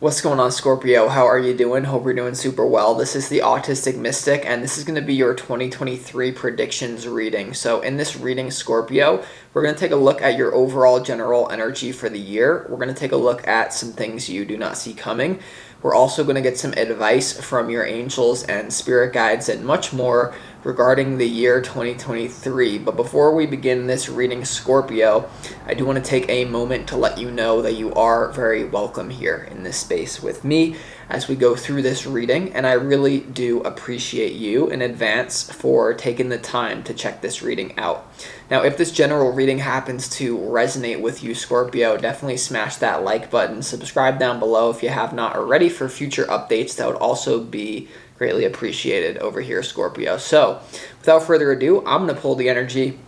What's going on, Scorpio? How are you doing? Hope you're doing super well. This is the Autistic Mystic, and this is going to be your 2023 predictions reading. So in this reading, Scorpio, we're going to take a look at your overall general energy for the year. We're going to take a look at some things you do not see coming. We're also going to get some advice from your angels and spirit guides and much more regarding the year 2023. But before we begin this reading, Scorpio, I do want to take a moment to let you know that you are very welcome here in this space with me as we go through this reading, and I really do appreciate you in advance for taking the time to check this reading out. Now, if this general reading happens to resonate with you, Scorpio, definitely smash that like button, subscribe down below if you have not already for future updates. That would also be greatly appreciated over here, Scorpio. So, without further ado, I'm going to pull the energy.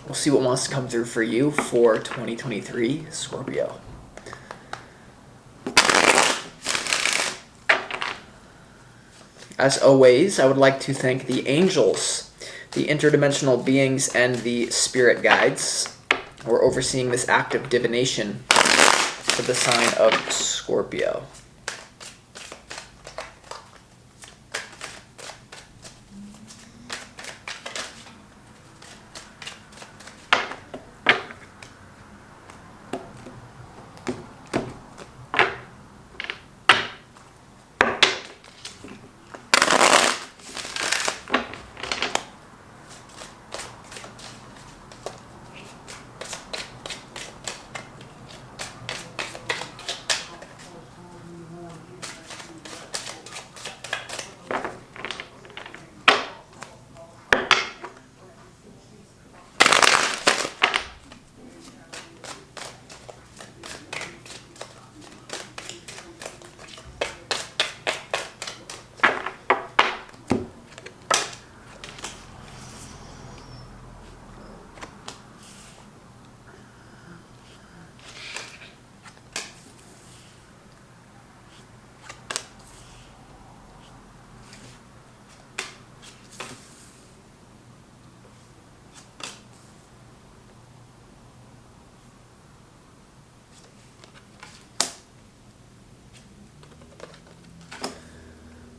We'll see what wants to come through for you for 2023, Scorpio. As always, I would like to thank the angels, the interdimensional beings, and the spirit guides who are overseeing this act of divination for the sign of Scorpio.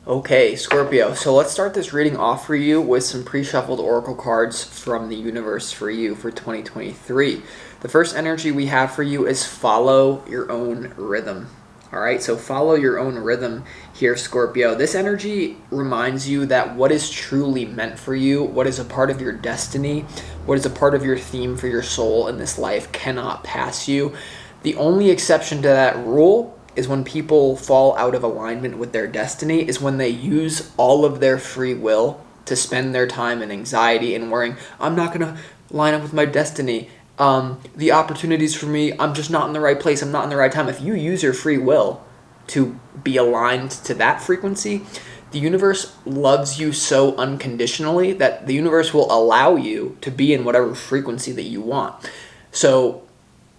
Okay, Scorpio, so let's start this reading off for you with some pre-shuffled oracle cards from the universe for you for 2023. The first energy we have for you is follow your own rhythm. All right, so follow your own rhythm here, Scorpio. This energy reminds you that what is truly meant for you, what is a part of your destiny, what is a part of your theme for your soul in this life cannot pass you. The only exception to that rule is when people fall out of alignment with their destiny, is when they use all of their free will to spend their time in anxiety and worrying, I'm not going to line up with my destiny. The opportunities for me, I'm just not in the right place. I'm not in the right time. If you use your free will to be aligned to that frequency, the universe loves you so unconditionally that the universe will allow you to be in whatever frequency that you want. So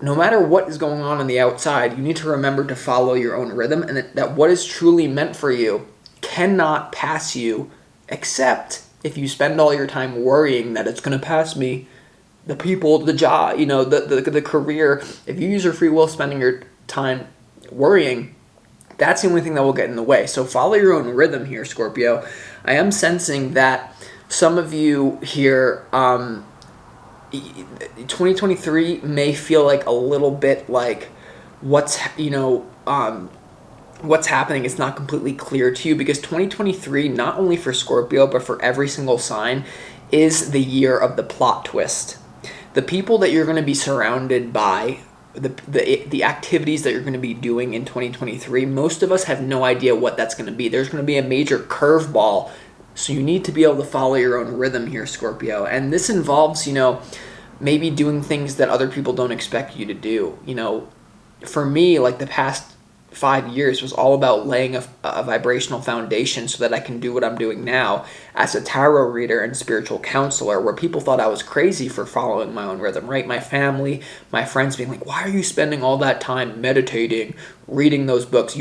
no matter what is going on the outside, you need to remember to follow your own rhythm, and that what is truly meant for you cannot pass you, except if you spend all your time worrying that it's going to pass me, the people, the job, the career. If you use your free will spending your time worrying, that's the only thing that will get in the way. So follow your own rhythm here, Scorpio. I am sensing that some of you here, 2023 may feel like a little bit like what's happening is not completely clear to you, because 2023, not only for Scorpio but for every single sign, is the year of the plot twist. The people that you're going to be surrounded by, the activities that you're going to be doing in 2023, most of us have no idea what that's going to be. There's going to be a major curveball. So you need to be able to follow your own rhythm here, Scorpio. And this involves, maybe doing things that other people don't expect you to do. For me, like the past 5 years was all about laying a vibrational foundation so that I can do what I'm doing now as a tarot reader and spiritual counselor, where people thought I was crazy for following my own rhythm, right? My family, my friends being like, why are you spending all that time meditating, reading those books?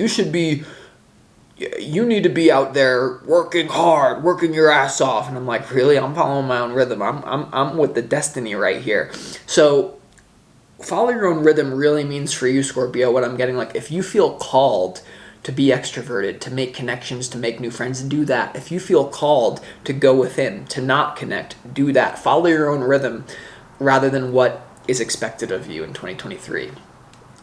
You need to be out there working hard, working your ass off. And I'm like, really? I'm following my own rhythm. I'm with the destiny right here. So follow your own rhythm really means for you, Scorpio, what I'm getting, like, if you feel called to be extroverted, to make connections, to make new friends, do that. If you feel called to go within, to not connect, do that. Follow your own rhythm rather than what is expected of you in 2023.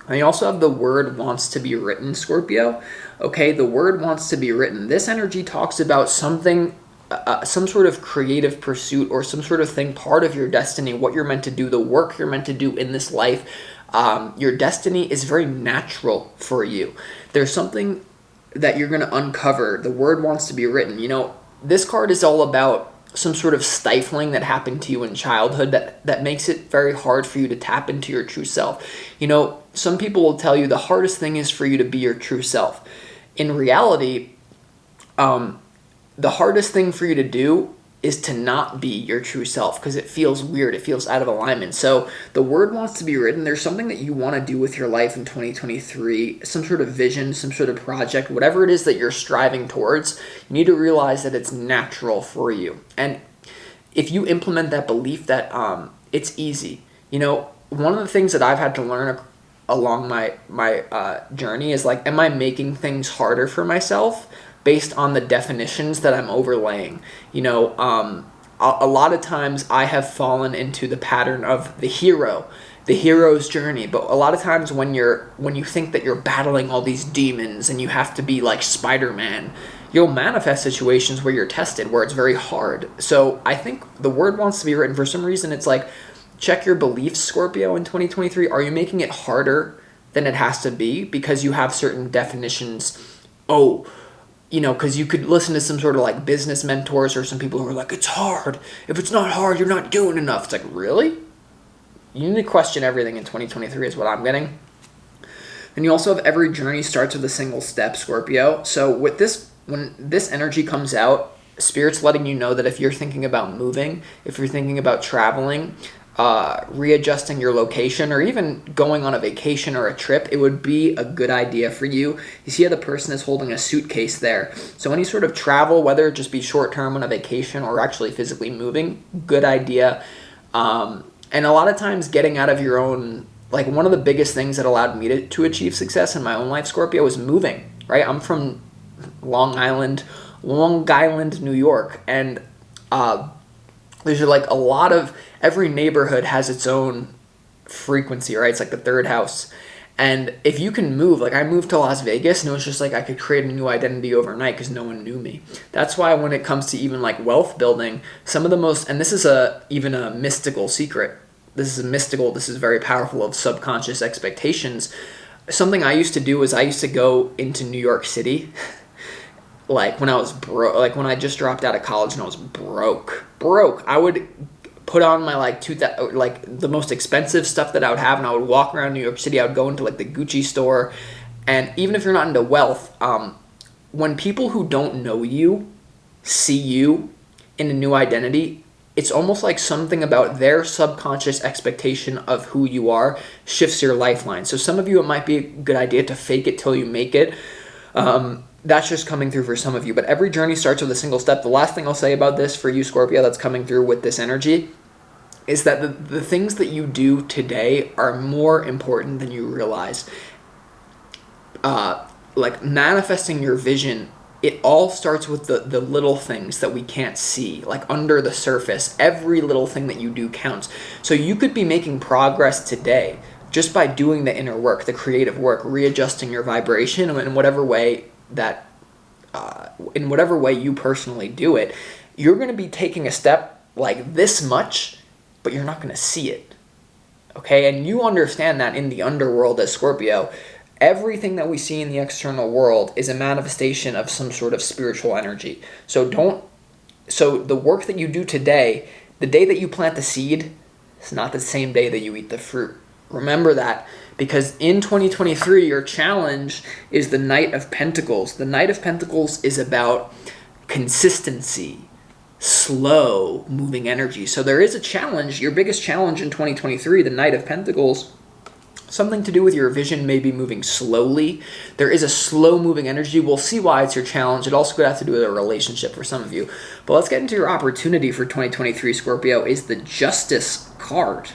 And you also have the word wants to be written, Scorpio. Okay, the word wants to be written. This energy talks about something, some sort of creative pursuit or some sort of thing, part of your destiny, what you're meant to do, the work you're meant to do in this life. Your destiny is very natural for you. There's something that you're going to uncover. The word wants to be written. You know, this card is all about some sort of stifling that happened to you in childhood that makes it very hard for you to tap into your true self. You know, some people will tell you the hardest thing is for you to be your true self. In reality, the hardest thing for you to do is to not be your true self because it feels weird. It feels out of alignment. So the word wants to be written. There's something that you want to do with your life in 2023, some sort of vision, some sort of project, whatever it is that you're striving towards. You need to realize that it's natural for you. And if you implement that belief that it's easy, you know, one of the things that I've had to learn along my journey is like, am I making things harder for myself based on the definitions that I'm overlaying? You know, a lot of times I have fallen into the pattern of the hero's journey. But a lot of times when you think that you're battling all these demons and you have to be like Spider-Man, you'll manifest situations where you're tested, where it's very hard. So I think the word wants to be written. For some reason, it's like, check your beliefs, Scorpio, in 2023. Are you making it harder than it has to be because you have certain definitions? You know, because you could listen to some sort of like business mentors or some people who are like, it's hard. If it's not hard, you're not doing enough. It's like, really? You need to question everything in 2023 is what I'm getting. And you also have every journey starts with a single step, Scorpio. So with this, when this energy comes out, Spirit's letting you know that if you're thinking about moving, if you're thinking about traveling, readjusting your location, or even going on a vacation or a trip, it would be a good idea for you. You see how the person is holding a suitcase there. So any sort of travel, whether it just be short term on a vacation or actually physically moving, good idea. And a lot of times getting out of your own, like one of the biggest things that allowed me to achieve success in my own life, Scorpio, was moving, right? I'm from Long Island, New York. And there's like a lot of, every neighborhood has its own frequency, right? It's like the third house. And if you can move, like I moved to Las Vegas and it was just like I could create a new identity overnight because no one knew me. That's why when it comes to even like wealth building, some of the most, and this is even a mystical secret. This is very powerful of subconscious expectations. Something I used to do is I used to go into New York City like when I was broke, like when I just dropped out of college and I was broke, I would put on my like the most expensive stuff that I would have, and I would walk around New York City. I would go into like the Gucci store, and even if you're not into wealth, when people who don't know you see you in a new identity, it's almost like something about their subconscious expectation of who you are shifts your lifeline. So some of you, it might be a good idea to fake it till you make it. That's just coming through for some of you. But every journey starts with a single step. The last thing I'll say about this for you, Scorpio, that's coming through with this energy is that the things that you do today are more important than you realize. Like manifesting your vision, it all starts with the little things that we can't see, like under the surface. Every little thing that you do counts. So you could be making progress today just by doing the inner work, the creative work, readjusting your vibration in whatever way you personally do it. You're going to be taking a step like this much, but you're not going to see it. Okay? And you understand that in the underworld as Scorpio, everything that we see in the external world is a manifestation of some sort of spiritual energy. So the work that you do today, the day that you plant the seed, it's not the same day that you eat the fruit. Remember that, because in 2023, your challenge is the Knight of Pentacles. The Knight of Pentacles is about consistency, slow moving energy. So there is a challenge, your biggest challenge in 2023, the Knight of Pentacles, something to do with your vision maybe moving slowly. There is a slow moving energy. We'll see why it's your challenge. It also could have to do with a relationship for some of you. But let's get into your opportunity for 2023, Scorpio, is the Justice card.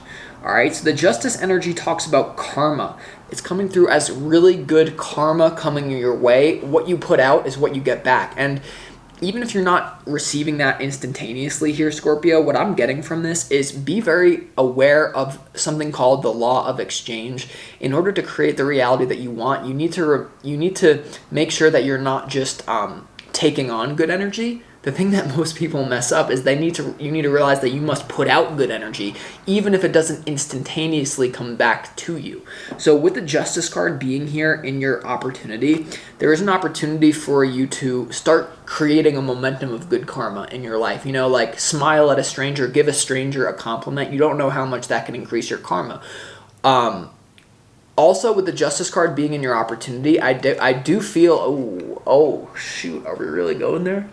All right, so the Justice energy talks about karma. It's coming through as really good karma coming your way. What you put out is what you get back. And even if you're not receiving that instantaneously here, Scorpio, what I'm getting from this is be very aware of something called the law of exchange. In order to create the reality that you want, you need to make sure that you're not just taking on good energy. The thing that most people mess up is you need to realize that you must put out good energy, even if it doesn't instantaneously come back to you. So with the Justice card being here in your opportunity, there is an opportunity for you to start creating a momentum of good karma in your life. You know, like smile at a stranger, give a stranger a compliment. You don't know how much that can increase your karma. Also, with the Justice card being in your opportunity, I do feel, oh shoot, are we really going there?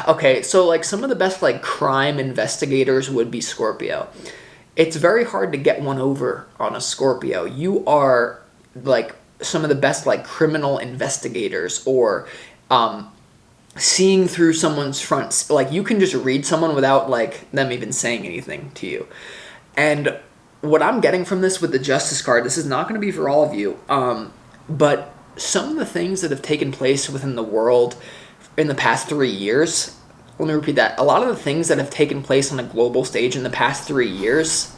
Okay, so like some of the best like crime investigators would be Scorpio. It's very hard to get one over on a Scorpio. You are like some of the best like criminal investigators, or seeing through someone's fronts. Like you can just read someone without like them even saying anything to you. And what I'm getting from this with the Justice card, this is not going to be for all of you, but some of the things that have taken place within the world in the past 3 years, let me repeat that. A lot of the things that have taken place on a global stage in the past 3 years,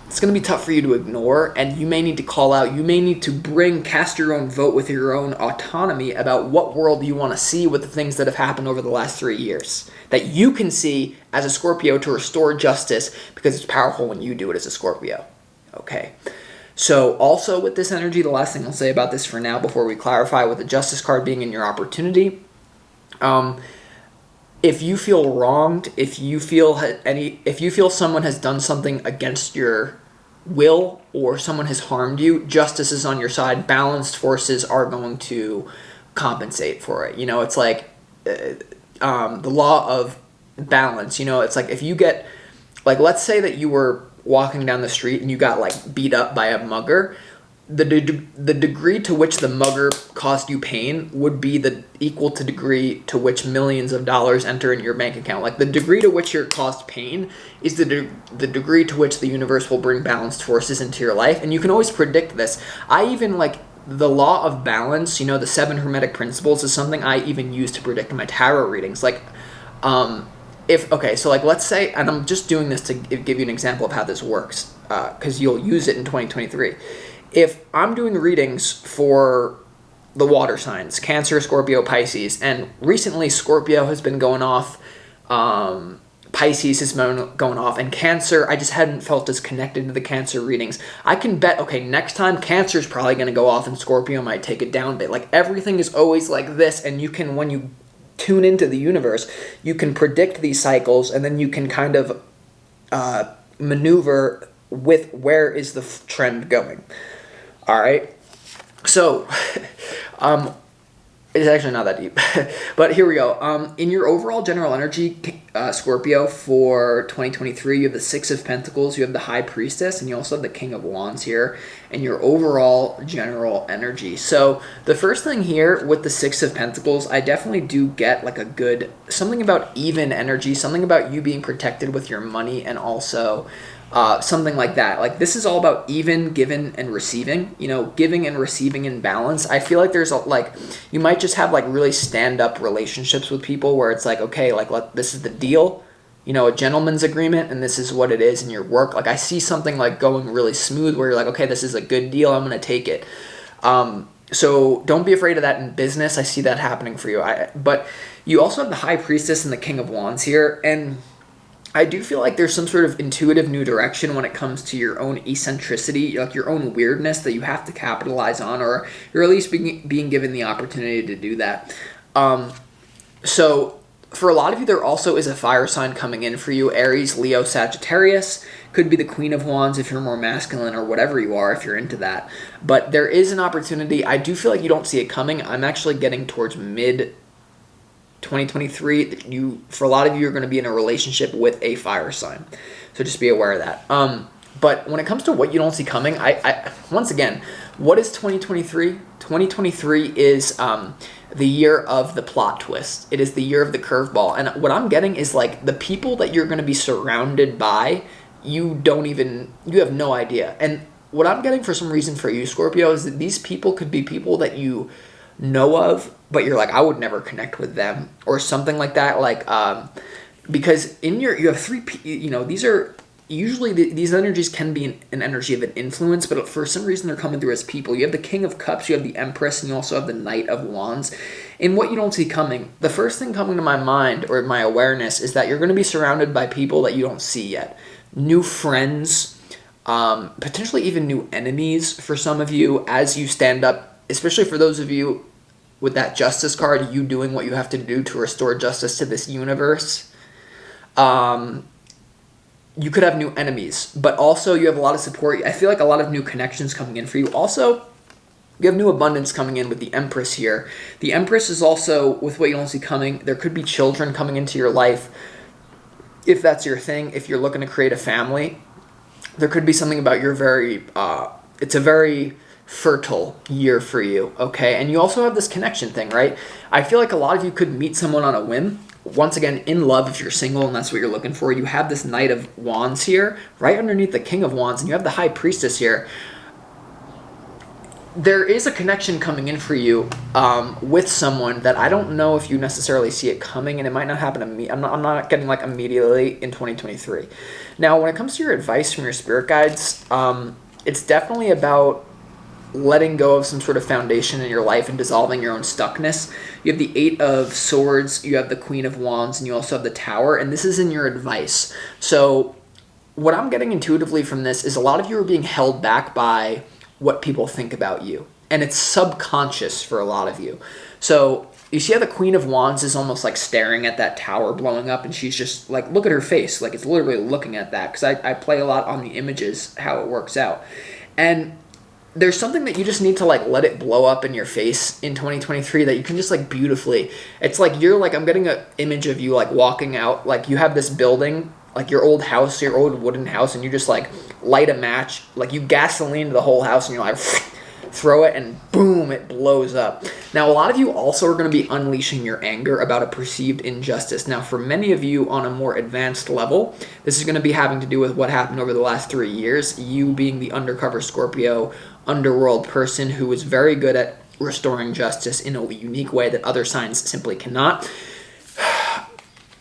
it's going to be tough for you to ignore, and you may need to call out. You may need to cast your own vote with your own autonomy about what world you want to see with the things that have happened over the last 3 years that you can see as a Scorpio to restore justice, because it's powerful when you do it as a Scorpio. Okay. So also with this energy, the last thing I'll say about this for now before we clarify with the Justice card being in your opportunity, if you feel wronged, if you feel someone has done something against your will or someone has harmed you, justice is on your side. Balanced forces are going to compensate for it. You know, it's like the law of balance. You know, it's like if you get, like, let's say that you were walking down the street and you got like beat up by a mugger. The degree to which the mugger caused you pain would be the equal to degree to which millions of dollars enter in your bank account. Like the degree to which you're caused pain is the degree to which the universe will bring balanced forces into your life. And you can always predict this. I even like the law of balance, you know, the 7 Hermetic principles is something I even use to predict my tarot readings. Like, so like let's say, and I'm just doing this to give you an example of how this works, because you'll use it in 2023. If I'm doing readings for the water signs, Cancer, Scorpio, Pisces, and recently Scorpio has been going off, Pisces has been going off, and Cancer, I just hadn't felt as connected to the Cancer readings. I can bet, okay, next time Cancer is probably going to go off and Scorpio might take it down a bit. Like everything is always like this, and you can, when you tune into the universe, you can predict these cycles, and then you can kind of maneuver with where is the trend going. All right, so it's actually not that deep, but here we go. In your overall general energy, Scorpio, for 2023, you have the 6 of Pentacles, you have the High Priestess, and you also have the King of Wands here, and your overall general energy. So the first thing here with the 6 of Pentacles, I definitely do get like something about even energy, something about you being protected with your money, and also something like that. Like this is all about even, given, and receiving, you know, giving and receiving in balance. I feel like there's you might just have like really stand-up relationships with people where it's like, okay, like this is the deal, you know, a gentleman's agreement, and this is what it is in your work. Like I see something like going really smooth where you're like, okay, this is a good deal, I'm going to take it. So don't be afraid of that in business. I see that happening for you. But you also have the High Priestess and the King of Wands here, and I do feel like there's some sort of intuitive new direction when it comes to your own eccentricity, like your own weirdness that you have to capitalize on, or you're at least being given the opportunity to do that. So for a lot of you, there also is a fire sign coming in for you. Aries, Leo, Sagittarius. Could be the Queen of Wands if you're more masculine, or whatever you are if you're into that. But there is an opportunity. I do feel like you don't see it coming. I'm actually getting towards mid 2023, for a lot of you, are going to be in a relationship with a fire sign. So just be aware of that. But when it comes to what you don't see coming, I once again, what is 2023? 2023 is the year of the plot twist. It is the year of the curveball. And what I'm getting is like the people that you're going to be surrounded by, you have no idea. And what I'm getting for some reason for you, Scorpio, is that these people could be people that you know of, but you're like, I would never connect with them or something like that. Like, because you have three, these are usually these energies can be an energy of an influence, but for some reason they're coming through as people. You have the King of Cups, you have the Empress, and you also have the Knight of Wands. And what you don't see coming, the first thing coming to my mind or my awareness is that you're going to be surrounded by people that you don't see yet. New friends, potentially even new enemies for some of you as you stand up, especially for those of you with that Justice card, you doing what you have to do to restore justice to this universe. You could have new enemies, but also you have a lot of support. I feel like a lot of new connections coming in for you. Also, you have new abundance coming in with the Empress here. The Empress is also, with what you don't see coming, there could be children coming into your life. If that's your thing, if you're looking to create a family, there could be something about your it's a very fertile year for you, okay? And you also have this connection thing, right? I feel like a lot of you could meet someone on a whim. Once again, in love, if you're single and that's what you're looking for. You have this Knight of Wands here, right underneath the King of Wands, and you have the High Priestess here. There is a connection coming in for you with someone that I don't know if you necessarily see it coming, and it might not happen to me. I'm not getting like immediately in 2023. Now, when it comes to your advice from your spirit guides, it's definitely about letting go of some sort of foundation in your life and dissolving your own stuckness. You have the Eight of Swords, you have the Queen of Wands, and you also have the Tower, and this is in your advice. So what I'm getting intuitively from this is a lot of you are being held back by what people think about you, and it's subconscious for a lot of you. So you see how the Queen of Wands is almost like staring at that tower blowing up, and she's just like, look at her face, like it's literally looking at that, because I play a lot on the images, how it works out. And there's something that you just need to like let it blow up in your face in 2023 that you can just like beautifully. It's like you're like, I'm getting an image of you like walking out, like you have this building, like your old house, your old wooden house, and you just like light a match, like you gasoline the whole house, and you're like throw it, and boom, it blows up. Now, a lot of you also are going to be unleashing your anger about a perceived injustice. Now, for many of you on a more advanced level, this is going to be having to do with what happened over the last 3 years, you being the undercover Scorpio underworld person who is very good at restoring justice in a unique way that other signs simply cannot.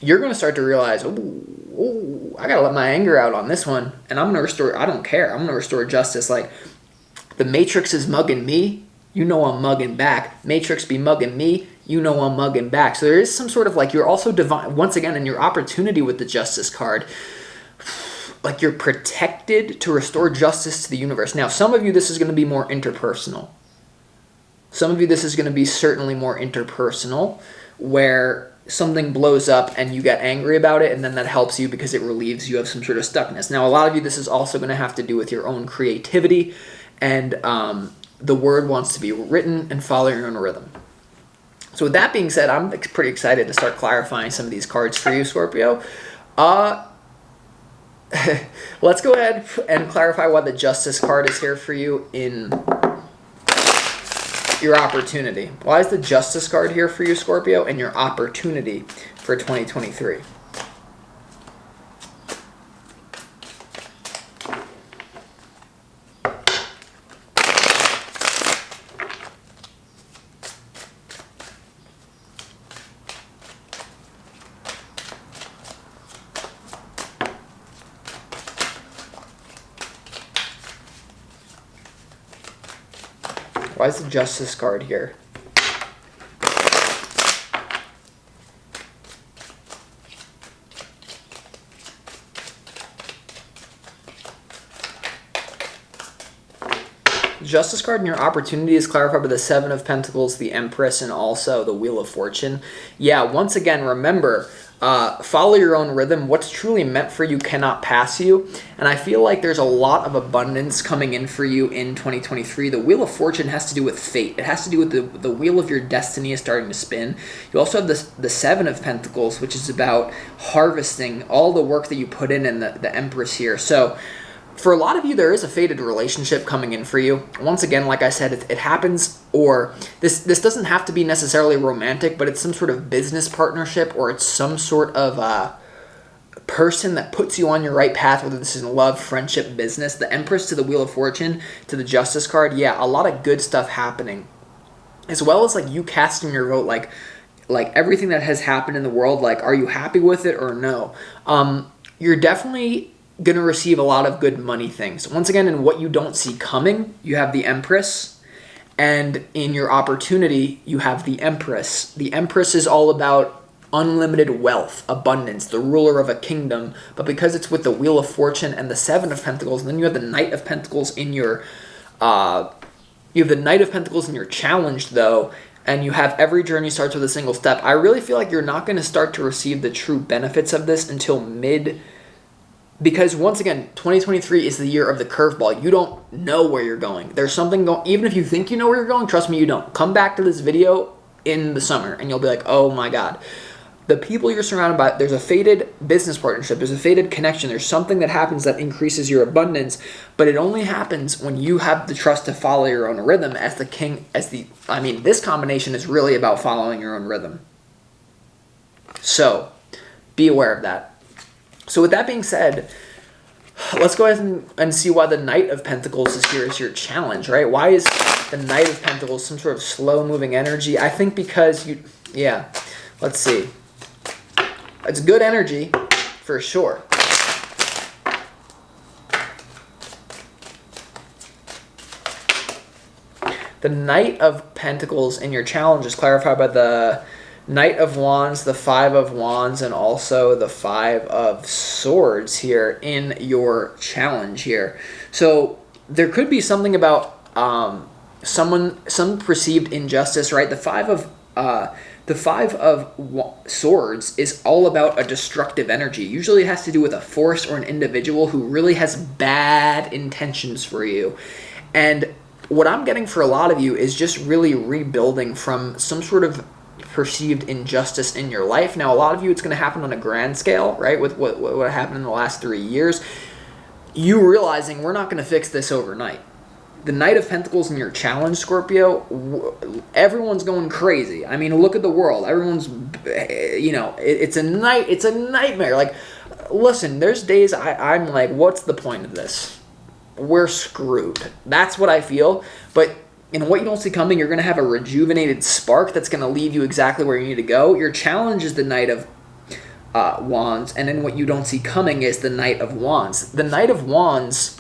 You're going to start to realize, oh, I got to let my anger out on this one, and I'm going to restore, I don't care, I'm going to restore justice. Like, the Matrix is mugging me, you know I'm mugging back. Matrix be mugging me, you know I'm mugging back. So there is some sort of like, you're also divine, once again, in your opportunity with the Justice card, like you're protected to restore justice to the universe. Now, some of you, this is going to be more interpersonal. Some of you, this is going to be certainly more interpersonal, where something blows up and you get angry about it, and then that helps you because it relieves you of some sort of stuckness. Now, a lot of you, this is also going to have to do with your own creativity, and the word wants to be written and follow your own rhythm. So with that being said, I'm pretty excited to start clarifying some of these cards for you, Scorpio. Let's go ahead and clarify why the Justice card is here for you in your opportunity. Why is the Justice card here for you, Scorpio, and your opportunity for 2023? Why is the Justice card here? Justice card and your opportunity is clarified by the Seven of Pentacles, the Empress, and also the Wheel of Fortune. Yeah, once again, remember, follow your own rhythm. What's truly meant for you cannot pass you. And I feel like there's a lot of abundance coming in for you in 2023. The Wheel of Fortune has to do with fate. It has to do with the wheel of your destiny is starting to spin. You also have the Seven of Pentacles, which is about harvesting all the work that you put in, and the Empress here. So for a lot of you, there is a fated relationship coming in for you. Once again, like I said, it happens, or this doesn't have to be necessarily romantic, but it's some sort of business partnership, or it's some sort of person that puts you on your right path, whether this is in love, friendship, business. The Empress to the Wheel of Fortune to the Justice card, yeah, a lot of good stuff happening. As well as like you casting your vote, like everything that has happened in the world, like are you happy with it or no? You're definitely going to receive a lot of good money things. Once again, in what you don't see coming, you have the Empress. And in your opportunity, you have the Empress. The Empress is all about unlimited wealth, abundance, the ruler of a kingdom. But because it's with the Wheel of Fortune and the Seven of Pentacles, and then you have the Knight of Pentacles in your challenge, though, and you have every journey starts with a single step. I really feel like you're not going to start to receive the true benefits of this until because once again, 2023 is the year of the curveball. You don't know where you're going. There's something going, even if you think you know where you're going, trust me, you don't. Come back to this video in the summer and you'll be like, oh my God. The people you're surrounded by, there's a fated business partnership, there's a fated connection, there's something that happens that increases your abundance, but it only happens when you have the trust to follow your own rhythm this combination is really about following your own rhythm. So, be aware of that. So with that being said, let's go ahead and see why the Knight of Pentacles is here as your challenge, right? Why is the Knight of Pentacles some sort of slow-moving energy? I think because let's see. It's good energy, for sure. The Knight of Pentacles in your challenge is clarified by the Knight of Wands, the Five of Wands, and also the Five of Swords here in your challenge here. So there could be something about some perceived injustice, right? The Five of Swords is all about a destructive energy. Usually it has to do with a force or an individual who really has bad intentions for you. And what I'm getting for a lot of you is just really rebuilding from some sort of perceived injustice in your life. Now, a lot of you, it's going to happen on a grand scale, right? With what happened in the last 3 years. You realizing we're not going to fix this overnight. The Knight of Pentacles in your challenge, Scorpio, everyone's going crazy. I mean, look at the world. Everyone's, it's a nightmare. Like, listen, there's days I'm like, what's the point of this? We're screwed. That's what I feel. But in what you don't see coming, you're going to have a rejuvenated spark that's going to lead you exactly where you need to go. Your challenge is the Knight of Wands, and then what you don't see coming is the Knight of Wands. The Knight of Wands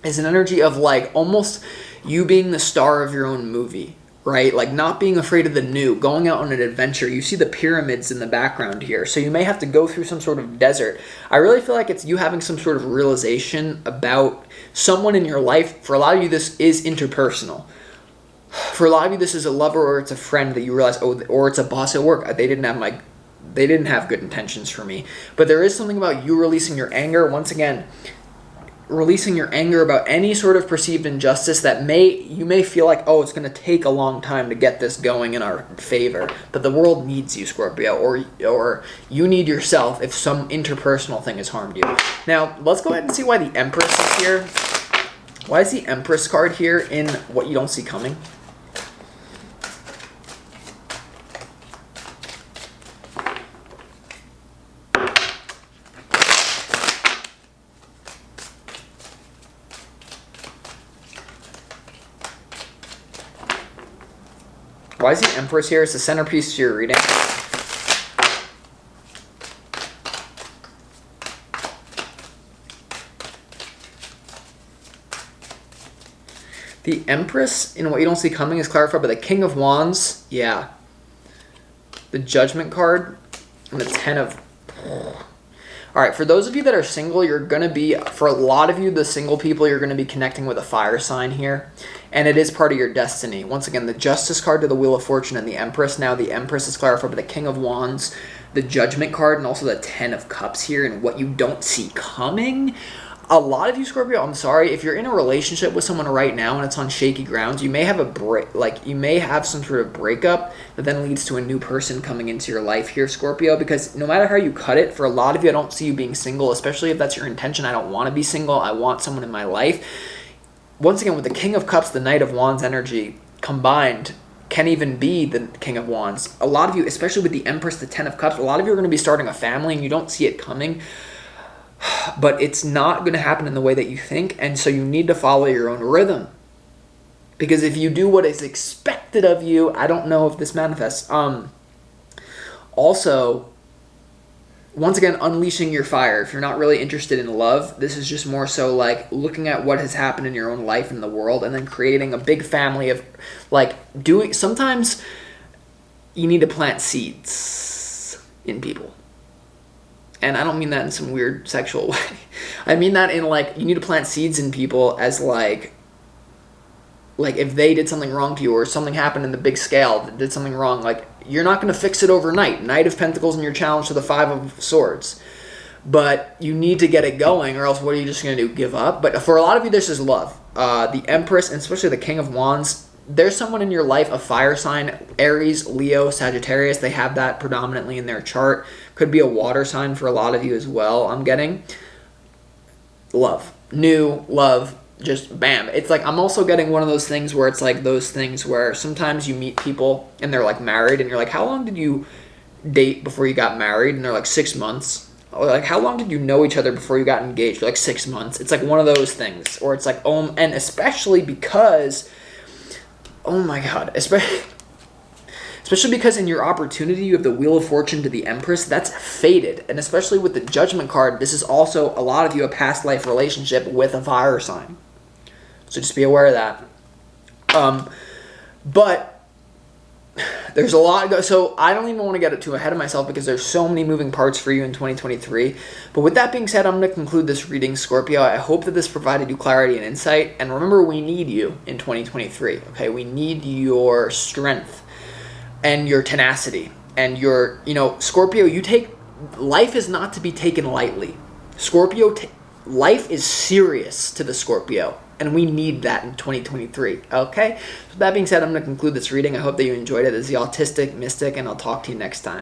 is an energy of like almost you being the star of your own movie, right? Like not being afraid of the new, going out on an adventure. You see the pyramids in the background here, so you may have to go through some sort of desert. I really feel like it's you having some sort of realization about someone in your life. For a lot of you, this is interpersonal. For a lot of you, this is a lover or it's a friend that you realize, or it's a boss at work. They didn't have good intentions for me. But there is something about you releasing your anger. Once again, releasing your anger about any sort of perceived injustice that you may feel like, oh, it's going to take a long time to get this going in our favor. But the world needs you, Scorpio, or you need yourself if some interpersonal thing has harmed you. Now, let's go ahead and see why the Empress is here. Why is the Empress card here in what you don't see coming? Why is the Empress here? It's the centerpiece to your reading. The Empress, in what you don't see coming, is clarified by the King of Wands. Yeah. The Judgment card. And the Ten of... Alright, for those of you that are single, you're going to be... For a lot of you, the single people, you're going to be connecting with a fire sign here. And it is part of your destiny. Once again, the Justice card to the Wheel of Fortune and the Empress. Now, the Empress is clarified by the King of Wands, the Judgment card, and also the Ten of Cups here. And what you don't see coming... A lot of you, Scorpio, I'm sorry, if you're in a relationship with someone right now and it's on shaky grounds, you may have you may have some sort of breakup that then leads to a new person coming into your life here, Scorpio, because no matter how you cut it, for a lot of you, I don't see you being single, especially if that's your intention. I don't want to be single. I want someone in my life. Once again, with the King of Cups, the Knight of Wands energy combined can even be the King of Wands. A lot of you, especially with the Empress, the Ten of Cups, a lot of you are going to be starting a family and you don't see it coming. But it's not going to happen in the way that you think. And so you need to follow your own rhythm. Because if you do what is expected of you, I don't know if this manifests. Also, once again, unleashing your fire. If you're not really interested in love, this is just more so like looking at what has happened in your own life and the world and then creating a big family of like doing. Sometimes you need to plant seeds in people. And I don't mean that in some weird sexual way. I mean that in like, you need to plant seeds in people as like if they did something wrong to you or something happened in the big scale that did something wrong, like you're not going to fix it overnight. Knight of Pentacles and your challenge to the Five of Swords. But you need to get it going or else what are you just going to do? Give up? But for a lot of you, this is love. The Empress and especially the King of Wands, there's someone in your life, a fire sign, Aries, Leo, Sagittarius. They have that predominantly in their chart. Could be a water sign for a lot of you as well, I'm getting. Love. New, love, just bam. It's like I'm also getting one of those things where it's like those things where sometimes you meet people and they're like married and you're like, how long did you date before you got married? And they're like 6 months. Or like, how long did you know each other before you got engaged? They're like 6 months. It's like one of those things. Or it's like, and especially because, oh my God, especially because in your opportunity, you have the Wheel of Fortune to the Empress. That's faded. And especially with the Judgment card, this is also, a lot of you, a past life relationship with a fire sign. So just be aware of that. But there's a lot. So I don't even want to get too ahead of myself because there's so many moving parts for you in 2023. But with that being said, I'm going to conclude this reading, Scorpio. I hope that this provided you clarity and insight. And remember, we need you in 2023. Okay, we need your strength and your tenacity and your, Scorpio. Life is not to be taken lightly. Scorpio, life is serious to the Scorpio. And we need that in 2023, okay? So that being said, I'm going to conclude this reading. I hope that you enjoyed it. This is the Autistic Mystic, and I'll talk to you next time.